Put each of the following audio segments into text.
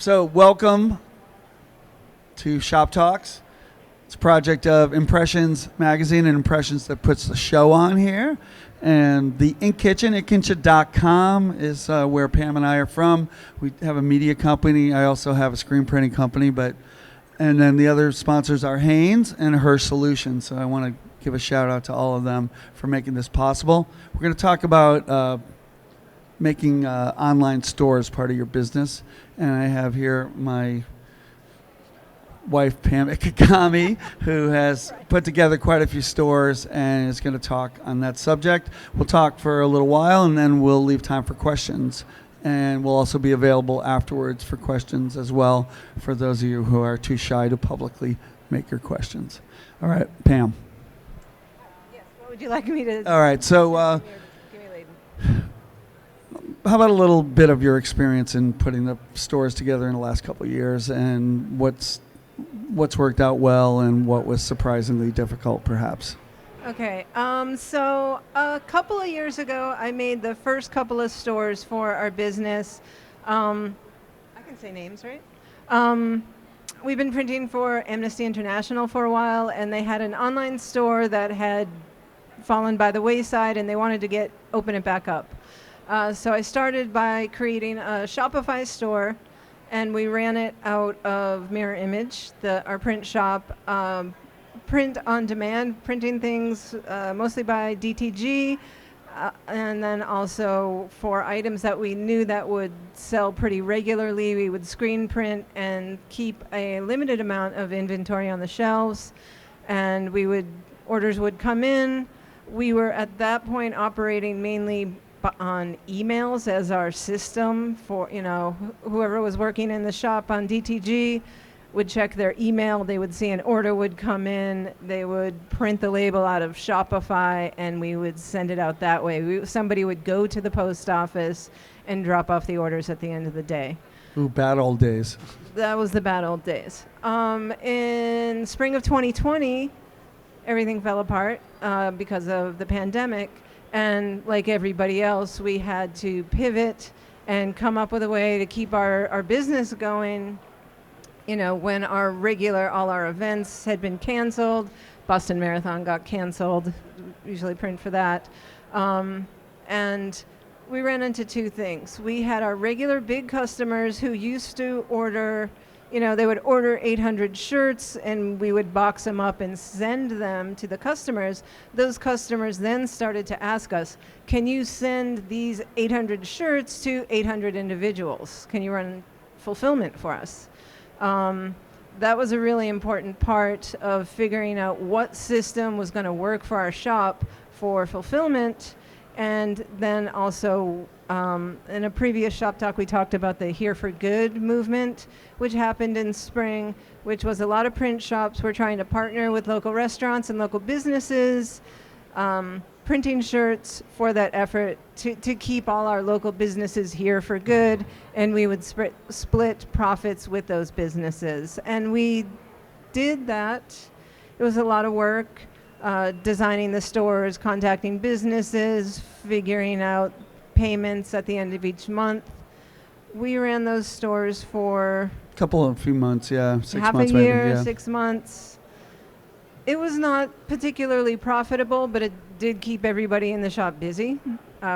So welcome to Shop Talks. It's a project of Impressions Magazine and Impressions that puts the show on here. And the Ink Kitchen, inkkitchen.com is where Pam and I are from. We have a media company. I also have a screen printing company. And then the other sponsors are Hanes and Hirsch Solutions. So I want to give a shout out to all of them for making this possible. We're going to talk about making online stores part of your business. And I have here my wife, Pam Ikegami, who has put together quite a few stores and is going to talk on that subject. We'll talk for a little while, and then we'll leave time for questions. And we'll also be available afterwards for questions as well for those of you who are too shy to publicly make your questions. All right, Pam. Yes, what would you like me to... All right, so how about a little bit of your experience in putting the stores together in the last couple of years, and what's worked out well and what was surprisingly difficult, perhaps? Okay, so a couple of years ago, I made the first couple of stores for our business. I can say names, right? We've been printing for Amnesty International for a while, and they had an online store that had fallen by the wayside, and they wanted to open it back up. So I started by creating a Shopify store, and we ran it out of Mirror Image, our print shop, print on demand, printing things mostly by DTG, and then also for items that we knew that would sell pretty regularly, we would screen print and keep a limited amount of inventory on the shelves, and orders would come in. We were at that point operating mainly on emails as our system for, whoever was working in the shop on DTG would check their email, they would see an order would come in, they would print the label out of Shopify, and we would send it out that way. Somebody would go to the post office and drop off the orders at the end of the day. Ooh, bad old days. That was the bad old days. In spring of 2020, everything fell apart because of the pandemic. And like everybody else, we had to pivot and come up with a way to keep our business going. When all our events had been canceled, Boston Marathon got canceled, usually print for that. And we ran into two things. We had our regular big customers who used to order, they would order 800 shirts and we would box them up and send them to the customers. Those customers then started to ask us, can you send these 800 shirts to 800 individuals? Can you run fulfillment for us? That was a really important part of figuring out what system was going to work for our shop for fulfillment. And then also, in a previous shop talk, we talked about the Here for Good movement, which happened in spring, which was a lot of print shops were trying to partner with local restaurants and local businesses, printing shirts for that effort to keep all our local businesses here for good, and we would split profits with those businesses. And we did that. It was a lot of work. Designing the stores, contacting businesses, figuring out payments at the end of each month. We ran those stores for A few months, yeah. 6 half months a year, maybe, yeah. 6 months. It was not particularly profitable, but it did keep everybody in the shop busy,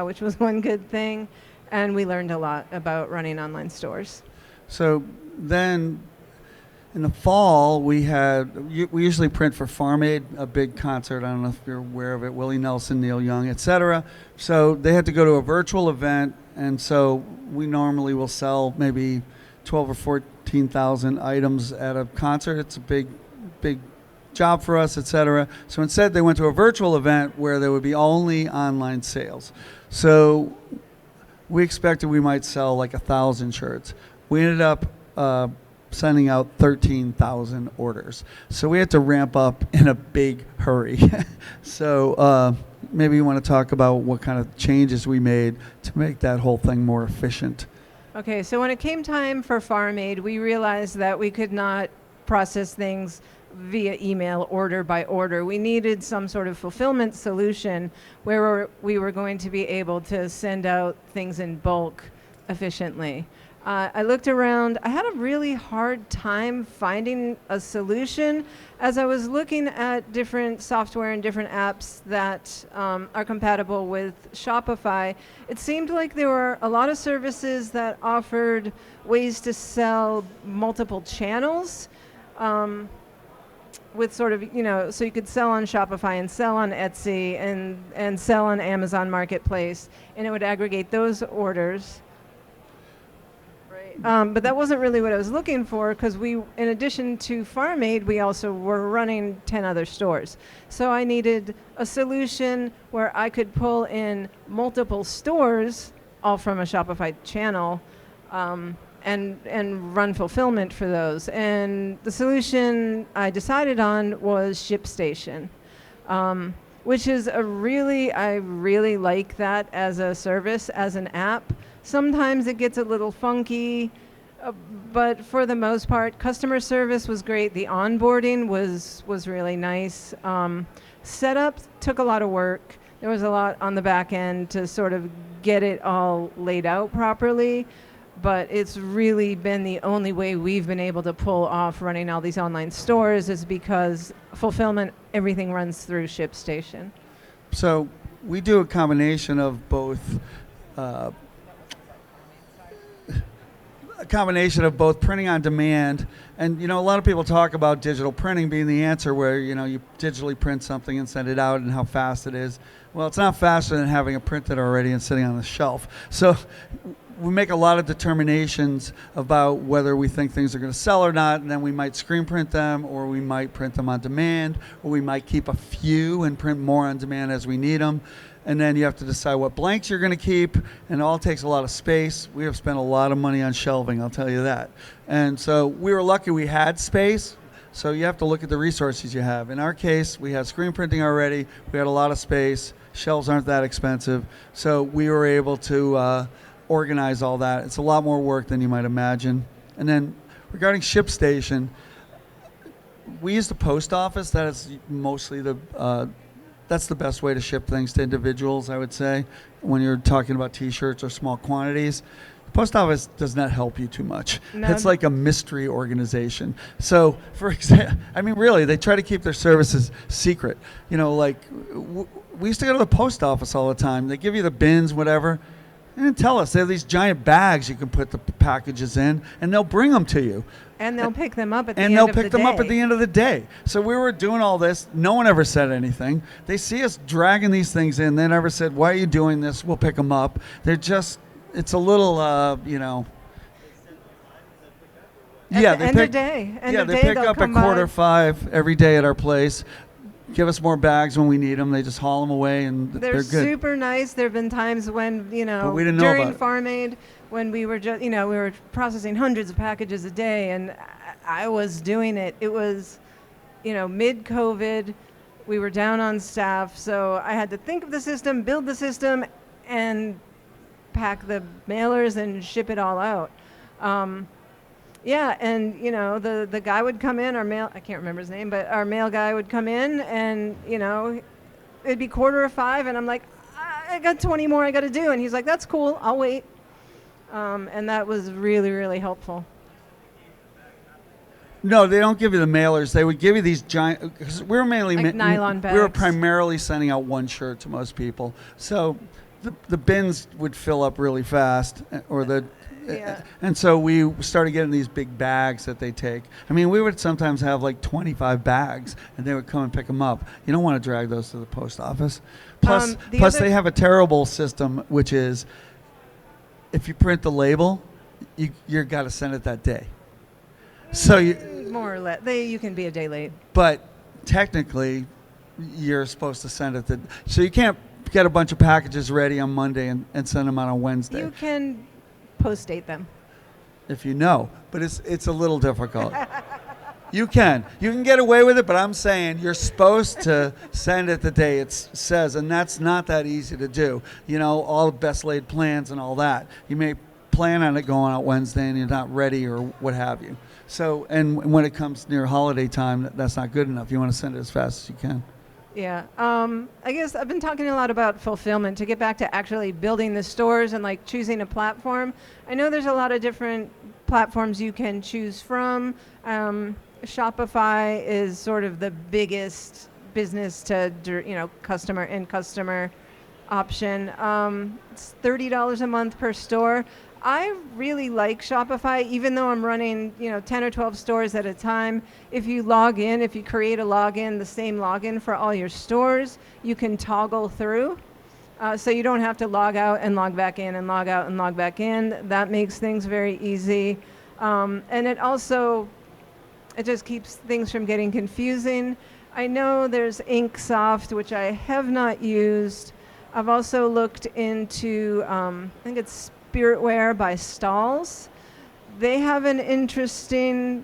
which was one good thing. And we learned a lot about running online stores. So then in the fall, we usually print for Farm Aid, a big concert. I don't know if you're aware of it, Willie Nelson, Neil Young, etc. So they had to go to a virtual event, and so we normally will sell maybe 12 or 14,000 items at a concert. It's a big job for us, etc. So instead, they went to a virtual event where there would be only online sales. So we expected we might sell like 1,000 shirts. We ended up sending out 13,000 orders. So we had to ramp up in a big hurry. So maybe you want to talk about what kind of changes we made to make that whole thing more efficient. Okay, so when it came time for Farm Aid, we realized that we could not process things via email, order by order. We needed some sort of fulfillment solution where we were going to be able to send out things in bulk efficiently. I looked around. I had a really hard time finding a solution as I was looking at different software and different apps that are compatible with Shopify. It seemed like there were a lot of services that offered ways to sell multiple channels. With sort of, so you could sell on Shopify and sell on Etsy and sell on Amazon Marketplace, and it would aggregate those orders. Right. But that wasn't really what I was looking for, because in addition to Farm Aid, we also were running 10 other stores. So I needed a solution where I could pull in multiple stores, all from a Shopify channel, and run fulfillment for those. And the solution I decided on was ShipStation, which is I really like that as a service, as an app. Sometimes it gets a little funky, but for the most part, customer service was great. The onboarding was really nice. Setup took a lot of work. There was a lot on the back end to sort of get it all laid out properly. But it's really been the only way we've been able to pull off running all these online stores, is because fulfillment, everything runs through ShipStation. So we do a combination of both printing on demand, and a lot of people talk about digital printing being the answer, where you digitally print something and send it out, and how fast it is. Well, it's not faster than having it printed already and sitting on the shelf. So we make a lot of determinations about whether we think things are going to sell or not, and then we might screen print them, or we might print them on demand, or we might keep a few and print more on demand as we need them. And then you have to decide what blanks you're going to keep, and it all takes a lot of space. We have spent a lot of money on shelving, I'll tell you that. And so we were lucky we had space, so you have to look at the resources you have. In our case, we had screen printing already, we had a lot of space, shelves aren't that expensive, so we were able to organize all that. It's a lot more work than you might imagine. And then regarding ShipStation, we use the post office. That is mostly that's the best way to ship things to individuals, I would say, when you're talking about T-shirts or small quantities. The post office does not help you too much. No. It's like a mystery organization. So, for example, really, they try to keep their services secret. We used to go to the post office all the time. They give you the bins, whatever. They didn't tell us. They have these giant bags you can put the packages in, and they'll bring them to you. And they'll pick them up at the end of the day. And they'll pick them up at the end of the day. So we were doing all this. No one ever said anything. They see us dragging these things in. They never said, "Why are you doing this? We'll pick them up." It's a little, At the end of the day. They pick up at 4:45 every day at our place. Give us more bags when we need them. They just haul them away, and they're good. They're super nice. There have been times when, but we didn't know during about it. Farm Aid, when we were just, we were processing hundreds of packages a day, and I was doing it. It was, mid-COVID. We were down on staff, so I had to think of the system, build the system, and pack the mailers and ship it all out. Yeah, and the guy would come in, I can't remember his name, but our mail guy would come in, and it'd be 4:45, and I'm like, I got 20 more I got to do, and he's like, that's cool, I'll wait. And that was really, really helpful. No, they don't give you the mailers. They would give you these giant, because we were mainly nylon bags. We were primarily sending out one shirt to most people, so the bins would fill up really fast, Yeah. And so we started getting these big bags that they take. We would sometimes have like 25 bags, and they would come and pick them up. You don't want to drag those to the post office. Plus they have a terrible system, which is if you print the label, you got to send it that day. So more or less, you can be a day late. But technically, you're supposed to send it so you can't get a bunch of packages ready on Monday and send them out on Wednesday. You can post-date them. If you know, but it's a little difficult. You can get away with it, but I'm saying you're supposed to send it the day it says, and that's not that easy to do. All the best laid plans and all that. You may plan on it going out Wednesday and you're not ready or what have you. So, and when it comes near holiday time, that's not good enough. You want to send it as fast as you can. Yeah. I guess I've been talking a lot about fulfillment. To get back to actually building the stores and like choosing a platform, I know there's a lot of different platforms you can choose from. Shopify is sort of the biggest business to, customer option. It's $30 a month per store. I really like Shopify, even though I'm running, 10 or 12 stores at a time. If you create a login, the same login for all your stores, you can toggle through. So you don't have to log out and log back in and log out and log back in. That makes things very easy. And it just keeps things from getting confusing. I know there's Inksoft, which I have not used. I've also looked into, I think it's Spiritware by Stalls. They have an interesting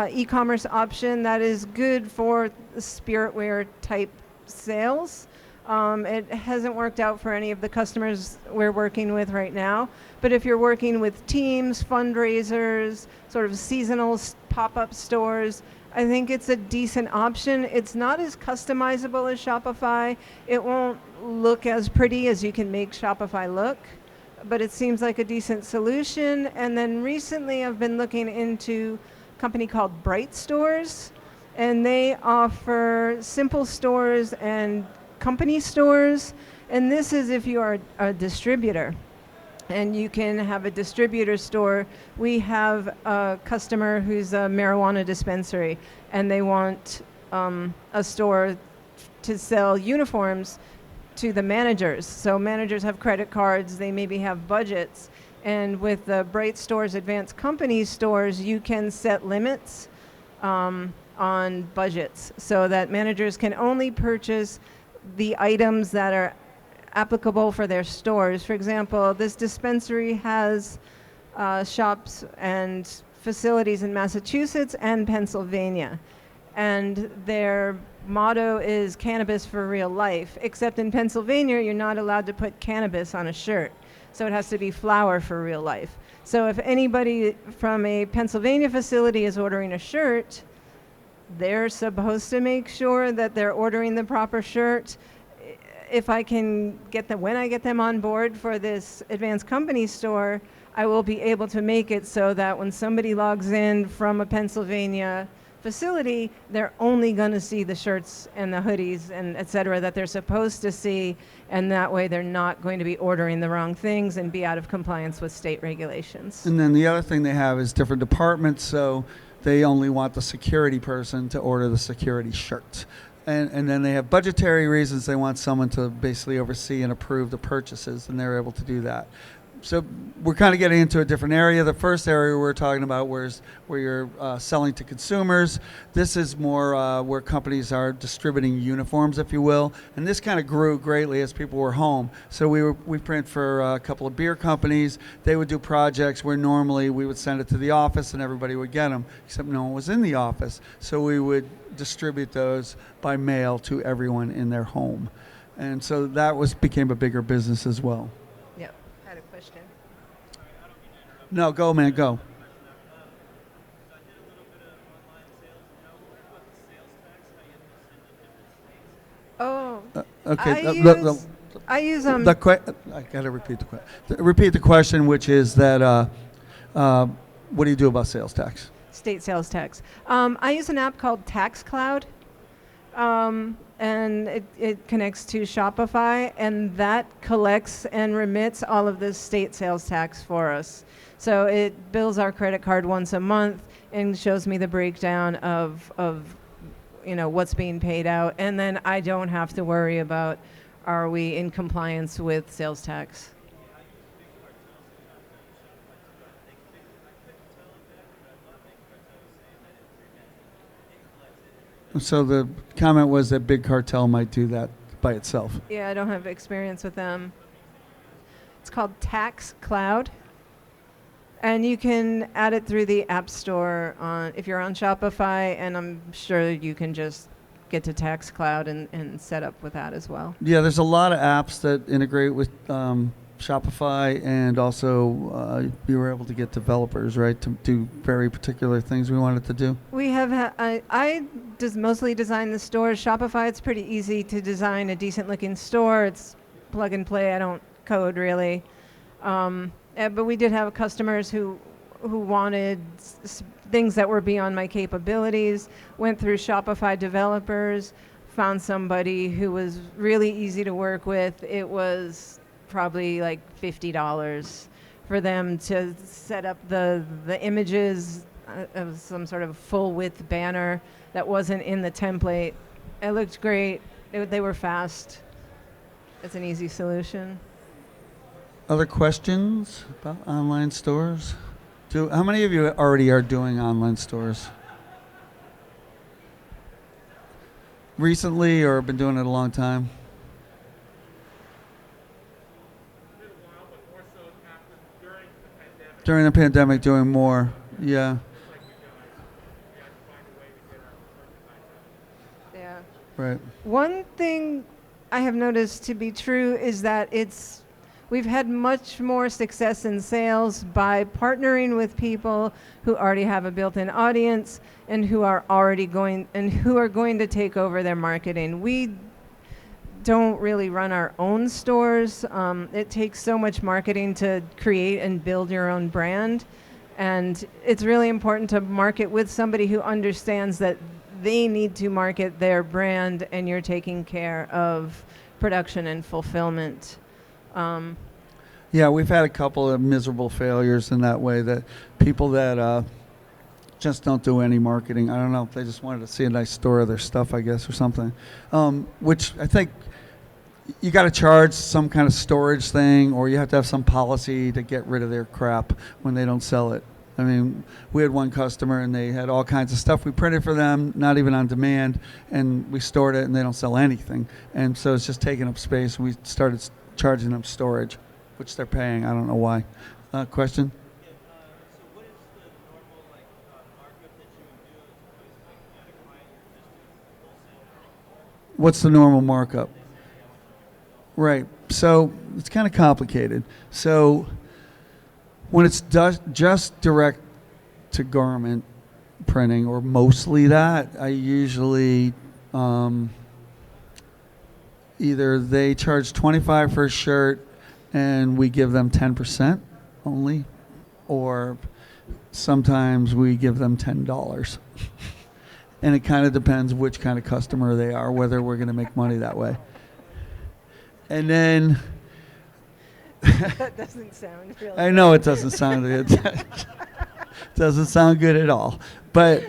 e-commerce option that is good for the Spiritware type sales. It hasn't worked out for any of the customers we're working with right now. But if you're working with teams, fundraisers, sort of seasonal pop-up stores, I think it's a decent option. It's not as customizable as Shopify. It won't look as pretty as you can make Shopify look, but it seems like a decent solution. And then recently I've been looking into a company called Bright Stores, and they offer simple stores and company stores. And this is if you are a distributor and you can have a distributor store. We have a customer who's a marijuana dispensary, and they want a store to sell uniforms to the managers. So managers have credit cards, they maybe have budgets. And with the Bright Stores Advanced Company stores, you can set limits on budgets so that managers can only purchase the items that are applicable for their stores. For example, this dispensary has shops and facilities in Massachusetts and Pennsylvania. And their motto is cannabis for real life, except in Pennsylvania, you're not allowed to put cannabis on a shirt. So it has to be flower for real life. So if anybody from a Pennsylvania facility is ordering a shirt, they're supposed to make sure that they're ordering the proper shirt. If I can get them, when I get them on board for this advanced company store, I will be able to make it so that when somebody logs in from a Pennsylvania facility, they're only going to see the shirts and the hoodies and et cetera that they're supposed to see, and that way they're not going to be ordering the wrong things and be out of compliance with state regulations. And then the other thing they have is different departments, so they only want the security person to order the security shirt. And then they have budgetary reasons. They want someone to basically oversee and approve the purchases, and they're able to do that. So we're kind of getting into a different area. The first area we're talking about where you're selling to consumers. This is more where companies are distributing uniforms, if you will. And this kind of grew greatly as people were home. So we print for a couple of beer companies. They would do projects where normally we would send it to the office and everybody would get them, except no one was in the office. So we would distribute those by mail to everyone in their home. And so that became a bigger business as well. Yep. I had a question. No, go, man, go. Oh, Okay. I use I got to repeat the question. Repeat the question, which is that what do you do about sales tax? state sales tax. I use an app called TaxCloud, and it connects to Shopify, and that collects and remits all of the state sales tax for us. So it bills our credit card once a month and shows me the breakdown of what's being paid out, and then I don't have to worry about, are we in compliance with sales tax. So the comment was that Big Cartel might do that by itself. Yeah, I don't have experience with them. It's called TaxCloud, and you can add it through the App Store if you're on Shopify, and I'm sure you can just get to TaxCloud and set up with that as well. Yeah, there's a lot of apps that integrate with Shopify, and also you were able to get developers, right, to do very particular things we wanted to do. We have. I just mostly design the stores. Shopify, it's pretty easy to design a decent-looking store. It's plug and play. I don't code really, but we did have customers who wanted things that were beyond my capabilities. Went through Shopify developers, found somebody who was really easy to work with. It was probably like $50 for them to set up the images of some sort of full width banner that wasn't in the template. It looked great. They were fast. It's an easy solution. Other questions about online stores? How many of you already are doing online stores? Recently, or been doing it a long time? During the pandemic, doing more, yeah. Yeah. Right. One thing I have noticed to be true is that we've had much more success in sales by partnering with people who already have a built-in audience and who are going to take over their marketing. We don't really run our own stores. It takes so much marketing to create and build your own brand. And it's really important to market with somebody who understands that they need to market their brand and you're taking care of production and fulfillment. Yeah, we've had a couple of miserable failures in that way, that people that just don't do any marketing. I don't know, they just wanted to see a nice store of their stuff, I guess, or something. Which I think you got to charge some kind of storage thing, or you have to have some policy to get rid of their crap when they don't sell it. I mean, we had one customer and they had all kinds of stuff we printed for them, not even on demand, and we stored it and they don't sell anything. And so it's just taking up space. We started charging them storage, which they're paying. I don't know why. Question? Yeah, so what is the normal markup that you would do as opposed to acquiring your existing wholesale? What's the normal markup? Right. So it's kind of complicated. So when it's just direct to garment printing, or mostly that, I usually either they charge $25 for a shirt and we give them 10% only, or sometimes we give them $10. And it kind of depends which kind of customer they are, whether we're going to make money that way. And then That doesn't sound really I know it doesn't sound good. Doesn't sound good at all. But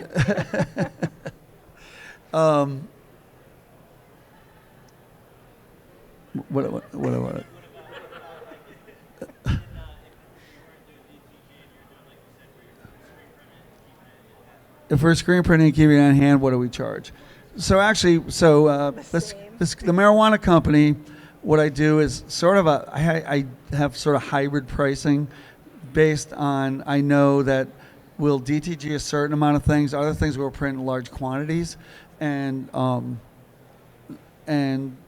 what if we're screen printing and keeping it on hand, what do we charge? So actually, the marijuana company, what I do is sort of I have sort of hybrid pricing based on, I know that we'll DTG a certain amount of things, other things we'll print in large quantities, and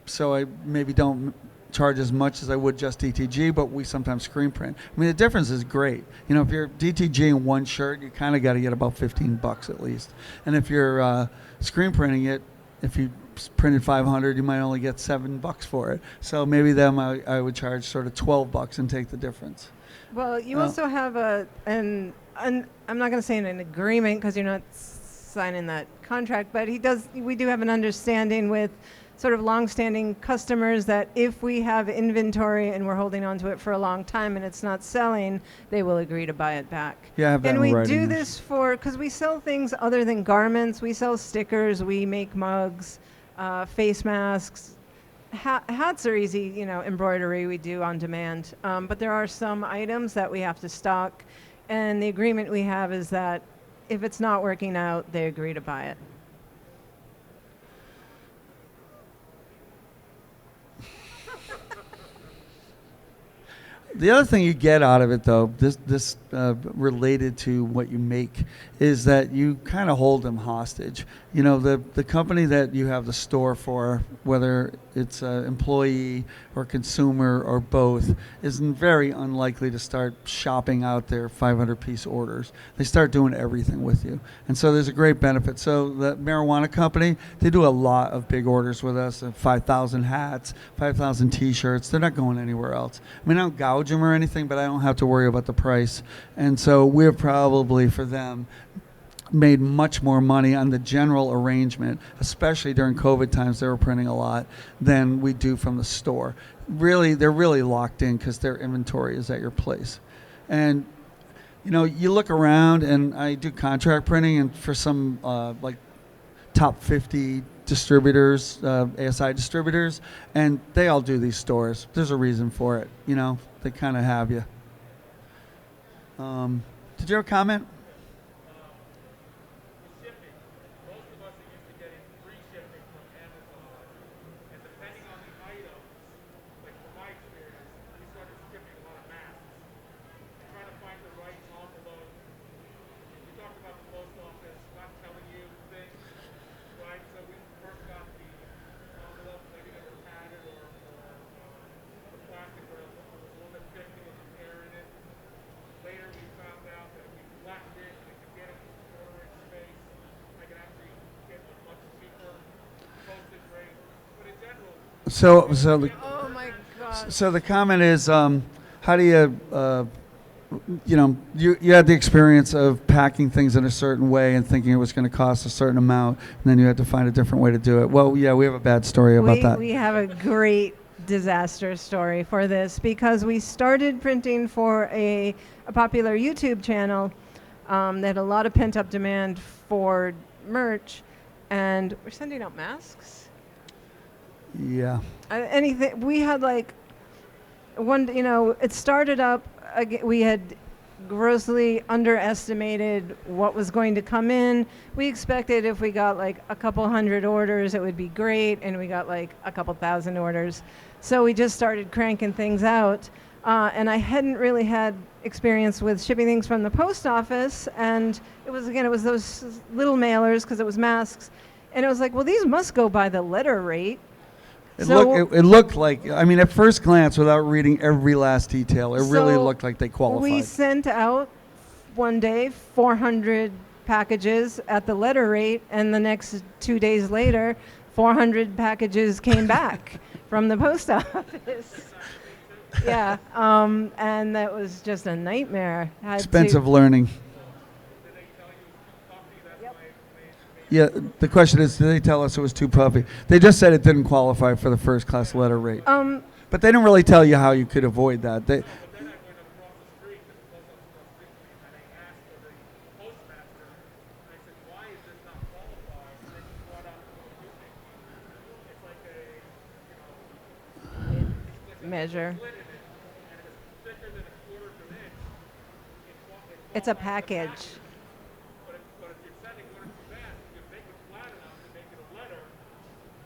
so I maybe don't charge as much as I would just DTG, but we sometimes screen print. I mean, the difference is great. You know, if you're DTGing one shirt, you kind of got to get about $15 at least. And if you're screen printing it, if you printed 500, you might only get $7 for it. So maybe them I would charge sort of $12 and take the difference. Well, you also have I'm not going to say an agreement because you're not signing that contract, but we do have an understanding with sort of long-standing customers that if we have inventory and we're holding on to it for a long time and it's not selling, they will agree to buy it back. Yeah, I have that and in we writing. do this because we sell things other than garments. We sell stickers, we make mugs, face masks. Hats are easy, embroidery we do on demand. But there are some items that we have to stock, and the agreement we have is that if it's not working out, they agree to buy it. The other thing you get out of it, though, this related to what you make, is that you kind of hold them hostage. You know, the company that you have the store for, whether it's an employee or consumer or both, is very unlikely to start shopping out their 500-piece orders. They start doing everything with you. And so there's a great benefit. So the marijuana company, they do a lot of big orders with us, 5,000 hats, 5,000 T-shirts. They're not going anywhere else. I mean, I don't gouge them or anything, but I don't have to worry about the price. And so we're probably, for them, made much more money on the general arrangement, especially during COVID times. They were printing a lot than we do from the store. Really, they're really locked in because their inventory is at your place. And you know, you look around, and I do contract printing, and for some like top 50 distributors, ASI distributors, and they all do these stores. There's a reason for it. You know, they kind of have you. Did you have a comment? Shipping. Most of us are used to getting free shipping from Amazon, and depending on the item, like from my experience, we started shipping a lot of masks. Trying to find the right envelope. We talked about the post office not telling you things, right? So we first got the envelope, maybe that was padded or the plastic where it was a little bit thick, there was some air in it. Later we found out that if we flattened it, we could get it to storage space. I could actually get a much cheaper postage rate. But in general, Oh my God. So the comment is, how do you, you know, you had the experience of packing things in a certain way and thinking it was going to cost a certain amount, and then you had to find a different way to do it. Well, yeah, we have a bad story about that. We have a great disaster story for this because we started printing for a popular YouTube channel that had a lot of pent-up demand for merch, and we're sending out masks. Yeah. Anything. We had like one, you know, it started up, we had grossly underestimated what was going to come in. We expected if we got like a couple hundred orders, it would be great, and we got like a couple thousand orders. So we just started cranking things out. And I hadn't really had experience with shipping things from the post office. And it was those little mailers because it was masks. And it was like, well, these must go by the letter rate. It looked like, I mean, at first glance, without reading every last detail, it really looked like they qualified. We sent out one day 400 packages at the letter rate, and the next 2 days later, 400 packages came back from the post office. Yeah, and that was just a nightmare. Expensive learning. Yeah, the question is, did they tell us it was too puffy? They just said it didn't qualify for the first class letter rate. But they didn't really tell you how you could avoid that. then I went across the street to the post office across the street, and I asked for the postmaster, and I said, why is this not qualified? And then he brought out the little toothpick. It's like a, measure. slit in it, and it was thicker than a quarter of an inch. It's a package. But if you're sending one or two bags, you can make it flat enough to make it a letter,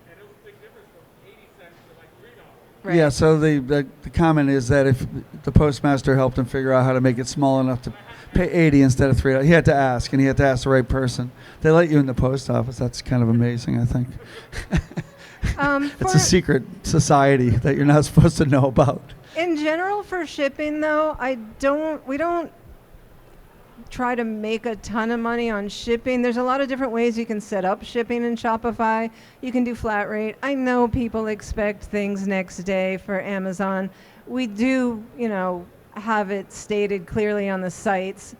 and it was a big difference from 80 cents to like $3. Right. Yeah, so the comment is that if the postmaster helped him figure out how to make it small enough to pay 80 instead of $3, he had to ask, and he had to ask the right person. They let you in the post office. That's kind of amazing, I think. It's a secret society that you're not supposed to know about. In general, for shipping, though, we don't try to make a ton of money on shipping. There's a lot of different ways you can set up shipping in Shopify. You can do flat rate. I know people expect things next day for Amazon. We do, have it stated clearly on the sites.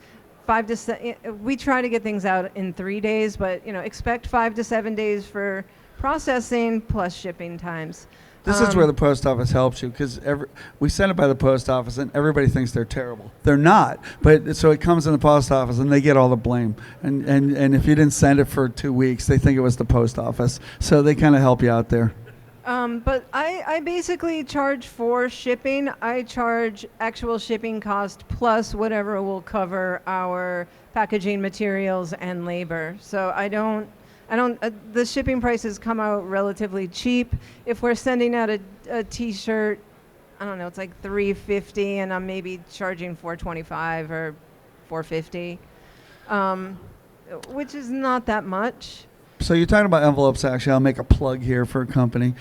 We try to get things out in 3 days, but expect 5 to 7 days for processing plus shipping times. This is where the post office helps you, because we send it by the post office and everybody thinks they're terrible. They're not, but so it comes in the post office and they get all the blame. And if you didn't send it for 2 weeks, they think it was the post office. So they kind of help you out there. But I basically charge for shipping. I charge actual shipping cost plus whatever will cover our packaging materials and labor. So the shipping prices come out relatively cheap. If we're sending out a t-shirt, I don't know, it's like $350, and I'm maybe charging $425 or $450, which is not that much. So you're talking about envelopes. Actually, I'll make a plug here for a company.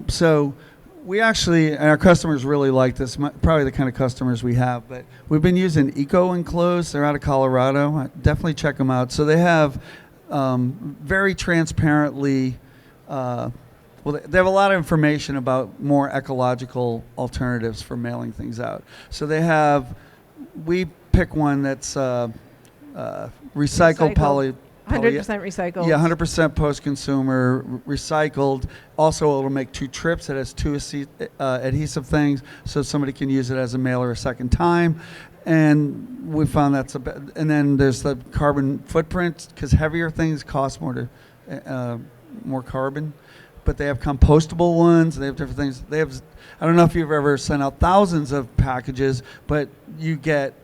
So we actually, and our customers really like this, probably the kind of customers we have, but we've been using Eco Enclosed. They're out of Colorado. Definitely check them out. So they have very transparently, well, they have a lot of information about more ecological alternatives for mailing things out. So they have, we pick one that's recycled poly. 100% recycled. Yeah, 100% post-consumer, recycled. Also, it'll make 2 trips. It has 2 adhesive things, so somebody can use it as a mailer a second time. And we found that's and then there's the carbon footprint, because heavier things cost more more carbon. But they have compostable ones. They have different things. They have, I don't know if you've ever sent out thousands of packages, but you get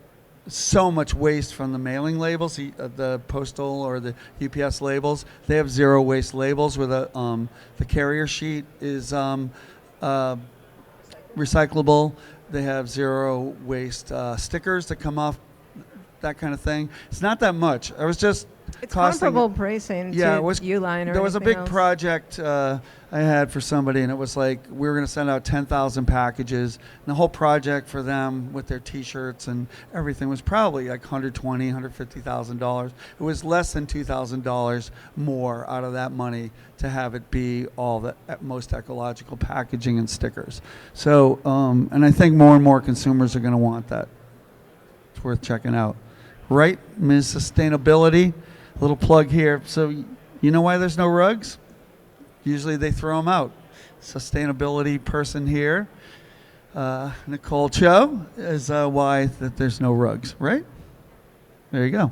so much waste from the mailing labels, the postal or the UPS labels. They have zero waste labels where the carrier sheet is recyclable. They have zero waste stickers that come off, that kind of thing. It's not that much. I was just It's costing, comparable pricing to Uline or there was a anything big else. project I had for somebody, and it was like we were going to send out 10,000 packages. And the whole project for them with their T-shirts and everything was probably like $120,000, $150,000. It was less than $2,000 more out of that money to have it be all the most ecological packaging and stickers. So, and I think more and more consumers are going to want that. It's worth checking out. Right, Ms. Sustainability? A little plug here. So you know why there's no rugs? Usually they throw them out. Sustainability person here, Nicole Cho, is why that there's no rugs, right? There you go.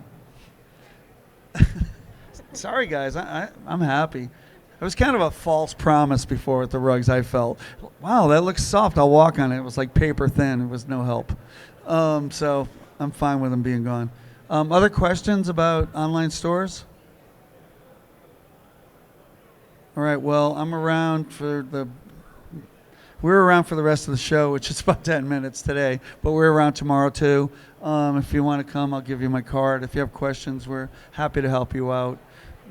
Sorry, guys. I'm happy. It was kind of a false promise before with the rugs. I felt, wow, that looks soft. I'll walk on it. It was like paper thin. It was no help. So I'm fine with them being gone. Other questions about online stores? All right, well, we're around for the rest of the show, which is about 10 minutes today, but we're around tomorrow too. If you want to come, I'll give you my card. If you have questions, we're happy to help you out.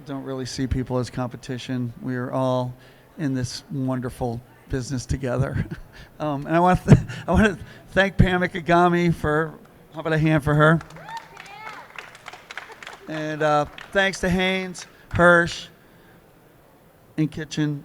Don't really see people as competition. We are all in this wonderful business together. And I want to thank Pam Ikegami for, how about a hand for her? And thanks to Hanes, Hirsch, In Kitchen,